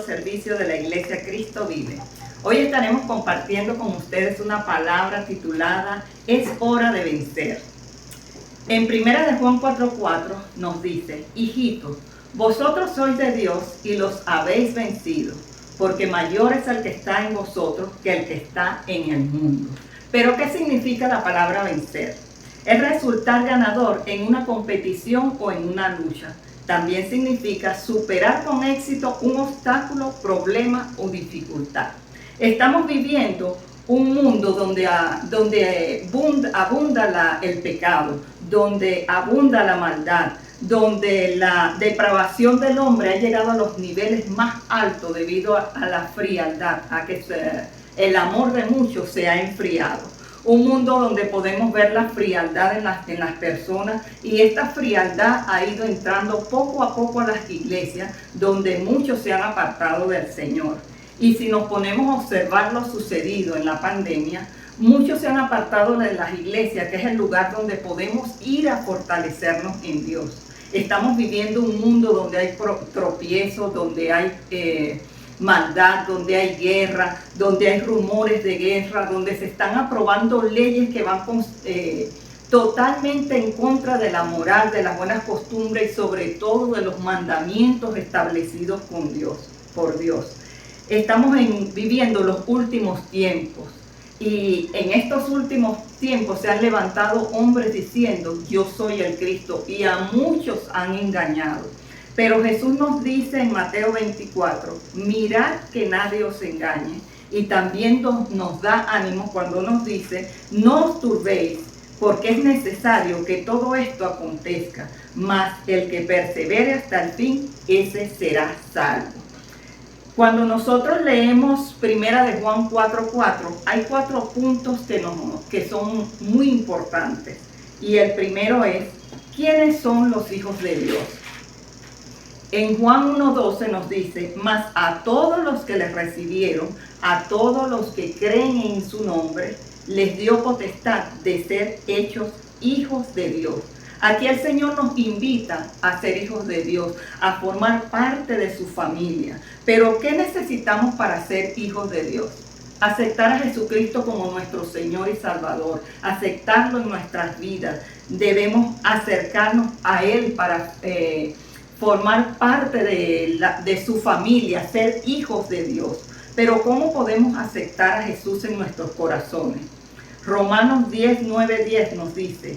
servicio de la Iglesia Cristo Vive. Hoy estaremos compartiendo con ustedes una palabra titulada Es hora de vencer. En 1 de Juan 4:4 nos dice: hijitos, vosotros sois de Dios y los habéis vencido, porque mayor es el que está en vosotros que el que está en el mundo. Pero ¿qué significa la palabra vencer? Es resultar ganador en una competición o en una lucha. También significa superar con éxito un obstáculo, problema o dificultad. Estamos viviendo un mundo donde abunda el pecado, donde abunda la maldad, donde la depravación del hombre ha llegado a los niveles más altos debido a la frialdad, a que el amor de muchos se ha enfriado. Un mundo donde podemos ver la frialdad en las personas, y esta frialdad ha ido entrando poco a poco a las iglesias, donde muchos se han apartado del Señor. Y si nos ponemos a observar lo sucedido en la pandemia, muchos se han apartado de las iglesias, que es el lugar donde podemos ir a fortalecernos en Dios. Estamos viviendo un mundo donde hay tropiezos, donde hay maldad, donde hay guerra, donde hay rumores de guerra, donde se están aprobando leyes que van totalmente en contra de la moral, de las buenas costumbres y sobre todo de los mandamientos establecidos por Dios. Estamos viviendo los últimos tiempos, y en estos últimos tiempos se han levantado hombres diciendo: yo soy el Cristo, y a muchos han engañado. Pero Jesús nos dice en Mateo 24, mirad que nadie os engañe. Y también nos da ánimo cuando nos dice: no os turbéis, porque es necesario que todo esto acontezca, mas el que persevere hasta el fin, ese será salvo. Cuando nosotros leemos 1 de Juan 4:4, hay 4 puntos que son muy importantes. Y el primero es: ¿quiénes son los hijos de Dios? En Juan 1:12 nos dice: mas a todos los que les recibieron, a todos los que creen en su nombre, les dio potestad de ser hechos hijos de Dios. Aquí el Señor nos invita a ser hijos de Dios, a formar parte de su familia. Pero ¿qué necesitamos para ser hijos de Dios? Aceptar a Jesucristo como nuestro Señor y Salvador, aceptarlo en nuestras vidas. Debemos acercarnos a Él para formar parte de su familia, ser hijos de Dios. Pero ¿cómo podemos aceptar a Jesús en nuestros corazones? Romanos 10:9-10 nos dice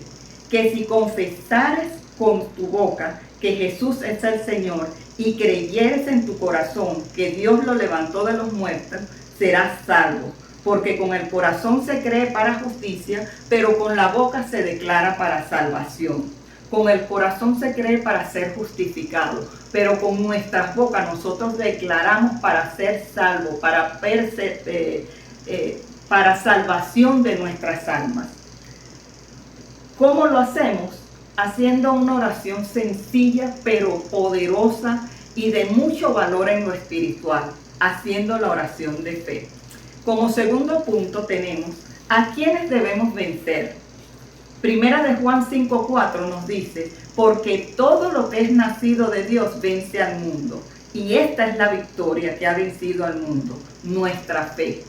que si confesares con tu boca que Jesús es el Señor y creyeres en tu corazón que Dios lo levantó de los muertos, serás salvo. Porque con el corazón se cree para justicia, pero con la boca se declara para salvación. Con el corazón se cree para ser justificado, pero con nuestras bocas nosotros declaramos para ser salvos, para salvación de nuestras almas. ¿Cómo lo hacemos? Haciendo una oración sencilla pero poderosa y de mucho valor en lo espiritual, haciendo la oración de fe. Como segundo punto tenemos: ¿a quiénes debemos vencer? 1 de Juan 5:4 nos dice: porque todo lo que es nacido de Dios vence al mundo, y esta es la victoria que ha vencido al mundo, nuestra fe.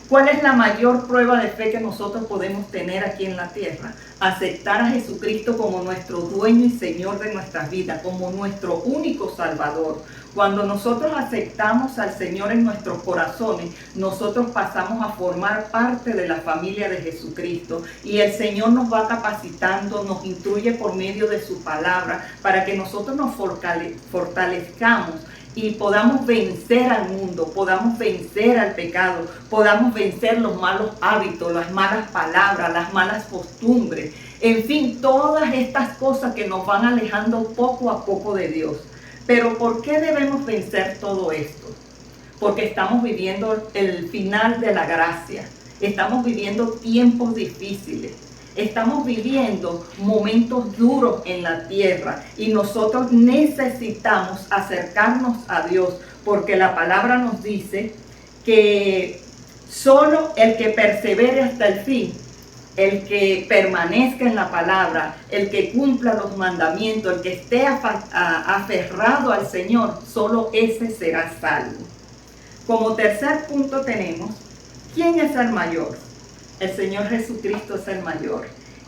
¿Cuál es la mayor prueba de fe que nosotros podemos tener aquí en la tierra? Aceptar a Jesucristo como nuestro dueño y Señor de nuestras vidas, como nuestro único Salvador. Cuando nosotros aceptamos al Señor en nuestros corazones, nosotros pasamos a formar parte de la familia de Jesucristo, y el Señor nos va capacitando, nos instruye por medio de su palabra para que nosotros nos fortalezcamos y podamos vencer al mundo, podamos vencer al pecado, podamos vencer los malos hábitos, las malas palabras, las malas costumbres, en fin, todas estas cosas que nos van alejando poco a poco de Dios. Pero ¿por qué debemos vencer todo esto? Porque estamos viviendo el final de la gracia, estamos viviendo tiempos difíciles. Estamos viviendo momentos duros en la tierra, y nosotros necesitamos acercarnos a Dios, porque la palabra nos dice que solo el que persevere hasta el fin, el que permanezca en la palabra, el que cumpla los mandamientos, el que esté aferrado al Señor, solo ese será salvo. Como tercer punto tenemos, ¿quién es el mayor? El Señor Jesucristo es el mayor.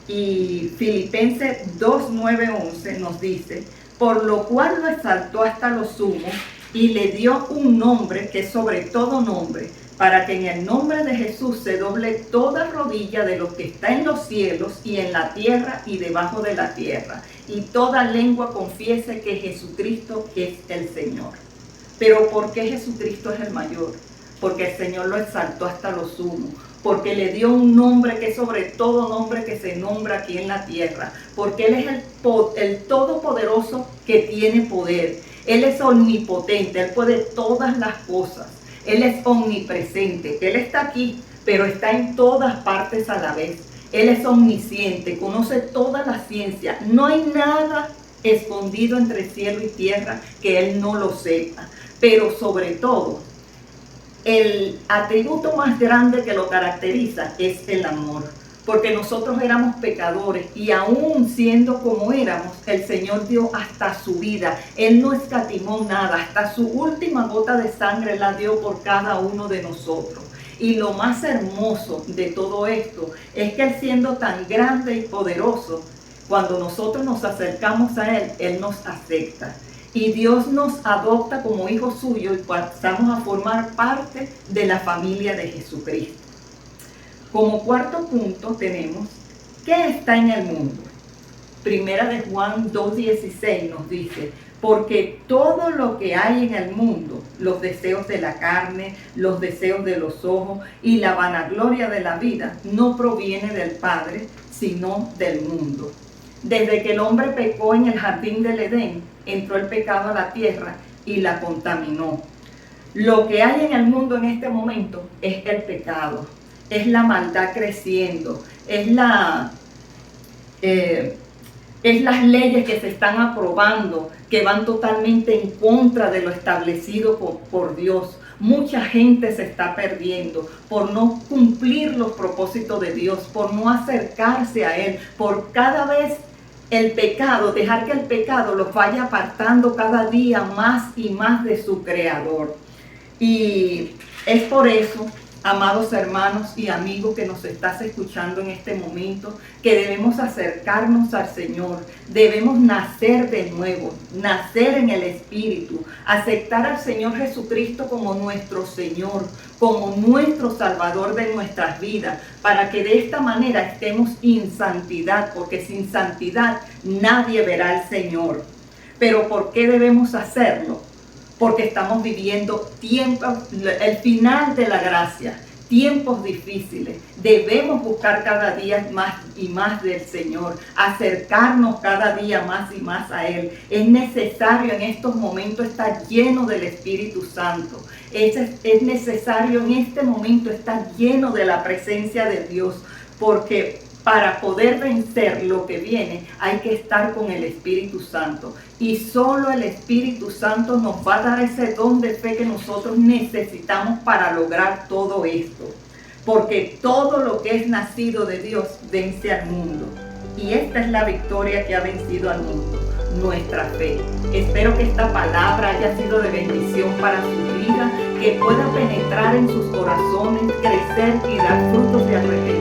Y Filipenses 2, 9, 11 nos dice, por lo cual lo exaltó hasta lo sumo y le dio un nombre que es sobre todo nombre, para que en el nombre de Jesús se doble toda rodilla de lo que está en los cielos y en la tierra y debajo de la tierra, y toda lengua confiese que Jesucristo es el Señor. Pero ¿por qué Jesucristo es el mayor? Porque el Señor lo exaltó hasta lo sumo, porque le dio un nombre que es sobre todo nombre que se nombra aquí en la tierra, porque Él es el todopoderoso que tiene poder. Él es omnipotente, Él puede todas las cosas. Él es omnipresente, Él está aquí, pero está en todas partes a la vez. Él es omnisciente, conoce toda la ciencia. No hay nada escondido entre cielo y tierra que Él no lo sepa. Pero sobre todo, el atributo más grande que lo caracteriza es el amor. Porque nosotros éramos pecadores y aún siendo como éramos, el Señor dio hasta su vida. Él no escatimó nada, hasta su última gota de sangre la dio por cada uno de nosotros. Y lo más hermoso de todo esto es que Él, siendo tan grande y poderoso, cuando nosotros nos acercamos a Él, Él nos acepta. Y Dios nos adopta como hijos suyos y pasamos a formar parte de la familia de Jesucristo. Como cuarto punto tenemos, ¿qué está en el mundo? Primera de Juan 2:16 nos dice, porque todo lo que hay en el mundo, los deseos de la carne, los deseos de los ojos y la vanagloria de la vida, no proviene del Padre, sino del mundo. Desde que el hombre pecó en el jardín del Edén, entró el pecado a la tierra y la contaminó. Lo que hay en el mundo en este momento es el pecado. Es la maldad creciendo, es las leyes que se están aprobando, que van totalmente en contra de lo establecido por Dios. Mucha gente se está perdiendo por no cumplir los propósitos de Dios, por no acercarse a Él, por cada vez el pecado, dejar que el pecado los vaya apartando cada día más y más de su Creador. Y es por eso, amados hermanos y amigos que nos estás escuchando en este momento, que debemos acercarnos al Señor, debemos nacer de nuevo, nacer en el Espíritu, aceptar al Señor Jesucristo como nuestro Señor, como nuestro Salvador de nuestras vidas, para que de esta manera estemos en santidad, porque sin santidad nadie verá al Señor. Pero ¿por qué debemos hacerlo? Porque estamos viviendo tiempos, el final de la gracia, tiempos difíciles. Debemos buscar cada día más y más del Señor, acercarnos cada día más y más a Él. Es necesario en estos momentos estar lleno del Espíritu Santo. Es necesario en este momento estar lleno de la presencia de Dios, porque para poder vencer lo que viene hay que estar con el Espíritu Santo. Y solo el Espíritu Santo nos va a dar ese don de fe que nosotros necesitamos para lograr todo esto. Porque todo lo que es nacido de Dios vence al mundo. Y esta es la victoria que ha vencido al mundo, nuestra fe. Espero que esta palabra haya sido de bendición para su vida, que pueda penetrar en sus corazones, crecer y dar frutos de arrepentimiento